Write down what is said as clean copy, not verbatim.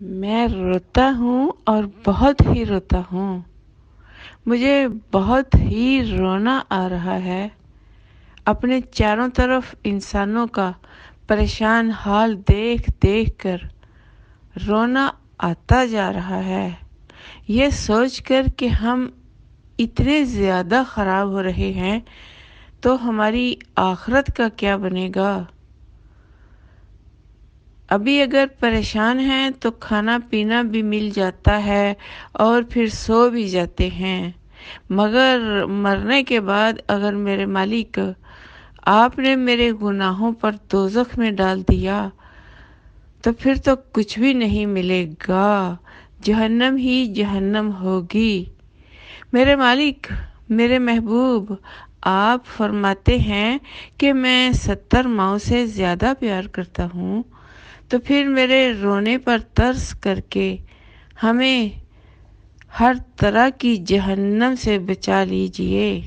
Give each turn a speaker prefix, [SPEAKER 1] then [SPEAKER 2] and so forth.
[SPEAKER 1] میں روتا ہوں اور بہت ہی روتا ہوں۔ مجھے بہت ہی رونا آ رہا ہے۔ اپنے چاروں طرف انسانوں کا پریشان حال دیکھ دیکھ کر رونا آتا جا رہا ہے، یہ سوچ کر کہ ہم اتنے زیادہ خراب ہو رہے ہیں تو ہماری آخرت کا کیا بنے گا۔ ابھی اگر پریشان ہیں تو کھانا پینا بھی مل جاتا ہے اور پھر سو بھی جاتے ہیں، مگر مرنے کے بعد اگر میرے مالک آپ نے میرے گناہوں پر دوزخ میں ڈال دیا تو پھر تو کچھ بھی نہیں ملے گا، جہنم ہی جہنم ہوگی۔ میرے مالک، میرے محبوب، آپ فرماتے ہیں کہ میں 70 ماؤں سے زیادہ پیار کرتا ہوں، تو پھر میرے رونے پر ترس کر کے ہمیں ہر طرح کی جہنم سے بچا لیجئے۔